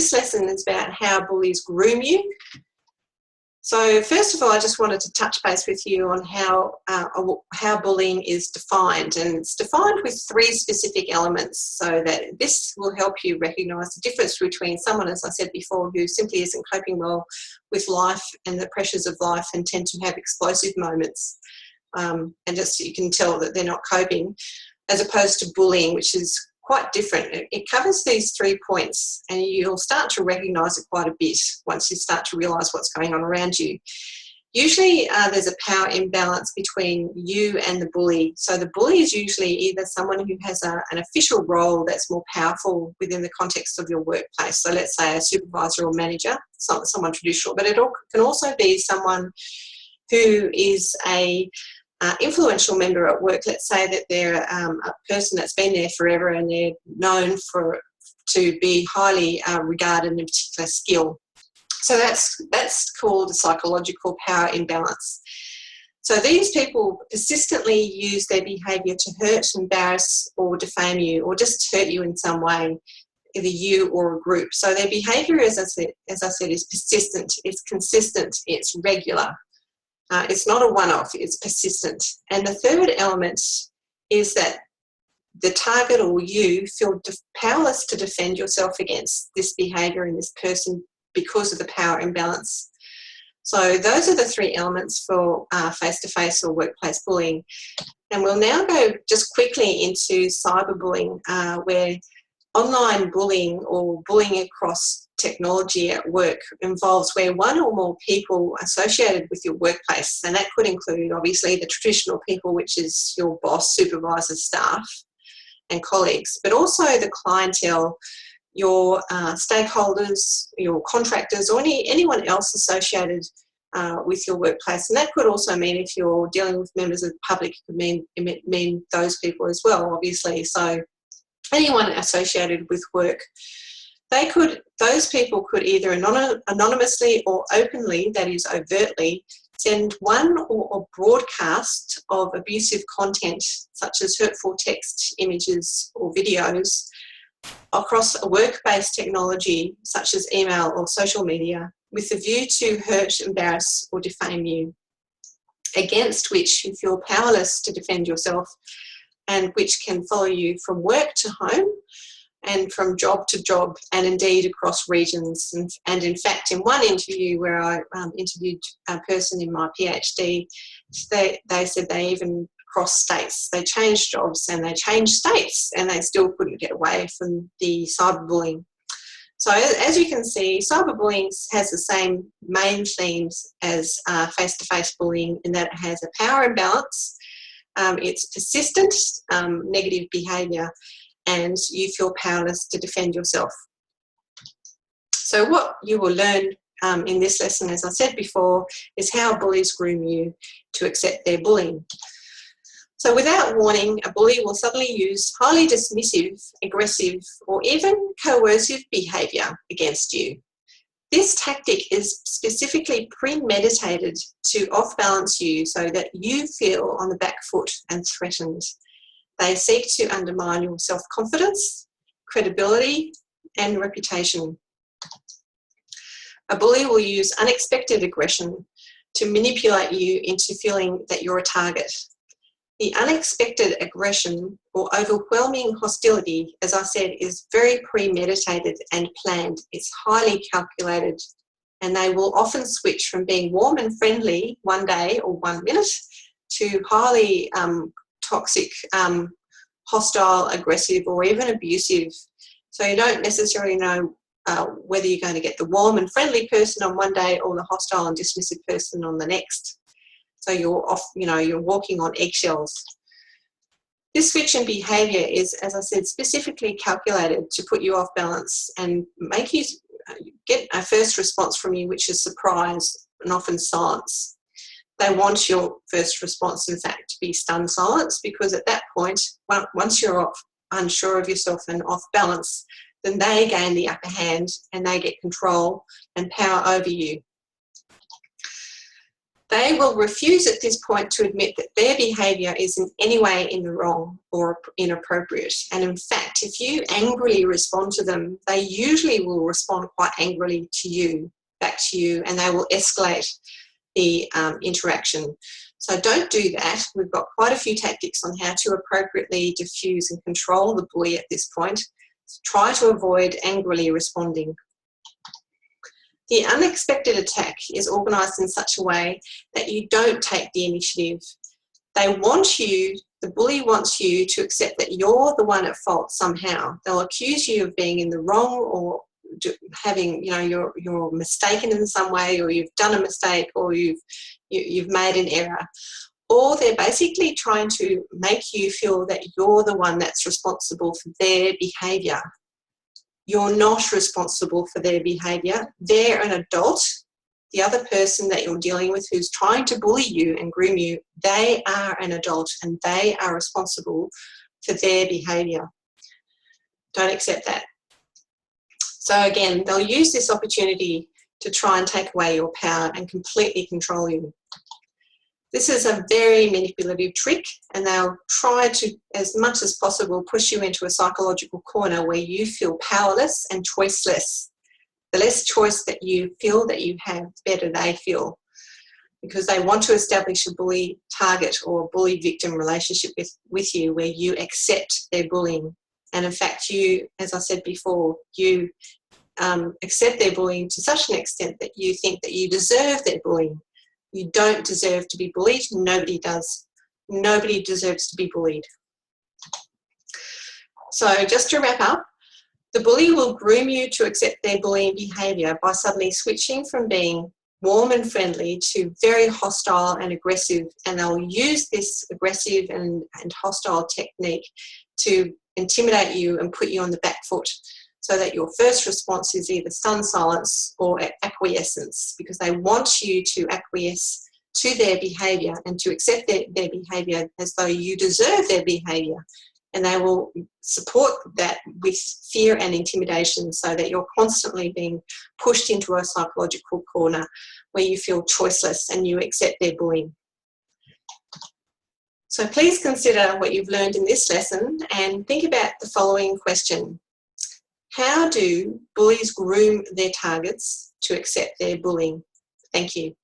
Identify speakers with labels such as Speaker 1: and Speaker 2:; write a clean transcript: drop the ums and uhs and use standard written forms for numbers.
Speaker 1: This lesson is about how bullies groom you. So first of all, I just wanted to touch base with you on how bullying is defined, and it's defined with 3 specific elements, so that this will help you recognise the difference between someone, as I said before, who simply isn't coping well with life and the pressures of life and tend to have explosive moments, and just you can tell that they're not coping, as opposed to bullying, which is quite different. It covers these 3 points, and you'll start to recognise it quite a bit once you start to realise what's going on around you. Usually there's a power imbalance between you and the bully. So the bully is usually either someone who has an official role that's more powerful within the context of your workplace. So let's say a supervisor or manager, someone traditional, but it can also be someone who is a influential member at work. Let's say that they're a person that's been there forever and they're known to be highly regarded in a particular skill. So that's called a psychological power imbalance. So these people persistently use their behaviour to hurt, embarrass or defame you, or just hurt you in some way, either you or a group. So their behaviour, as I said, is persistent, it's consistent, it's regular. It's not a one-off, it's persistent. And the third element is that the target or you feel powerless to defend yourself against this behaviour and this person because of the power imbalance. So those are the 3 elements for face-to-face or workplace bullying. And we'll now go just quickly into cyberbullying, where online bullying or bullying across technology at work involves where one or more people associated with your workplace, and that could include obviously the traditional people, which is your boss, supervisor, staff and colleagues, but also the clientele, your stakeholders, your contractors, or anyone else associated with your workplace. And that could also mean, if you're dealing with members of the public, it could mean those people as well, obviously. So anyone associated with work, those people could either anonymously or openly, that is overtly, send one or a broadcast of abusive content, such as hurtful text, images or videos, across a work-based technology such as email or social media, with the view to hurt, embarrass or defame you, against which you feel powerless to defend yourself, and which can follow you from work to home and from job to job, and indeed across regions. And in fact, in one interview where I interviewed a person in my PhD, they said they even crossed states. They changed jobs and they changed states, and they still couldn't get away from the cyberbullying. So as you can see, cyberbullying has the same main themes as face-to-face bullying, in that it has a power imbalance, it's persistent, negative behaviour, and you feel powerless to defend yourself. So what you will learn in this lesson, as I said before, is how bullies groom you to accept their bullying. So without warning, a bully will suddenly use highly dismissive, aggressive, or even coercive behaviour against you. This tactic is specifically premeditated to off-balance you so that you feel on the back foot and threatened. They seek to undermine your self-confidence, credibility, and reputation. A bully will use unexpected aggression to manipulate you into feeling that you're a target. The unexpected aggression or overwhelming hostility, as I said, is very premeditated and planned. It's highly calculated, and they will often switch from being warm and friendly one day or 1 minute to highly toxic, hostile, aggressive, or even abusive. So you don't necessarily know whether you're going to get the warm and friendly person on one day or the hostile and dismissive person on the next. So you're walking on eggshells. This switch in behaviour is, as I said, specifically calculated to put you off balance and make you get a first response from you, which is surprise and often silence. They want your first response, in fact, to be stunned silence, because at that point, once you're unsure of yourself and off balance, then they gain the upper hand and they get control and power over you. They will refuse at this point to admit that their behaviour is in any way in the wrong or inappropriate. And in fact, if you angrily respond to them, they usually will respond quite angrily to you, back to you, and they will escalate the interaction. So don't do that. We've got quite a few tactics on how to appropriately diffuse and control the bully at this point. Try to avoid angrily responding. The unexpected attack is organised in such a way that you don't take the initiative. They want you, the bully wants you to accept that you're the one at fault somehow. They'll accuse you of being in the wrong or having, you're mistaken in some way, or you've done a mistake, or you've made an error. Or they're basically trying to make you feel that you're the one that's responsible for their behaviour. You're not responsible for their behaviour. They're an adult. The other person that you're dealing with who's trying to bully you and groom you, they are an adult and they are responsible for their behaviour. Don't accept that. So again, they'll use this opportunity to try and take away your power and completely control you. This is a very manipulative trick, and they'll try to, as much as possible, push you into a psychological corner where you feel powerless and choiceless. The less choice that you feel that you have, the better they feel, because they want to establish a bully target or bully victim relationship with you where you accept their bullying. And in fact, you, as I said before, you accept their bullying to such an extent that you think that you deserve their bullying. You don't deserve to be bullied. Nobody does. Nobody deserves to be bullied. So just to wrap up, the bully will groom you to accept their bullying behaviour by suddenly switching from being warm and friendly to very hostile and aggressive, and they'll use this aggressive and hostile technique to intimidate you and put you on the back foot, so that your first response is either stunned silence or acquiescence, because they want you to acquiesce to their behaviour and to accept their behaviour as though you deserve their behaviour. And they will support that with fear and intimidation, so that you're constantly being pushed into a psychological corner where you feel choiceless and you accept their bullying. So please consider what you've learned in this lesson and think about the following question. How do bullies groom their targets to accept their bullying? Thank you.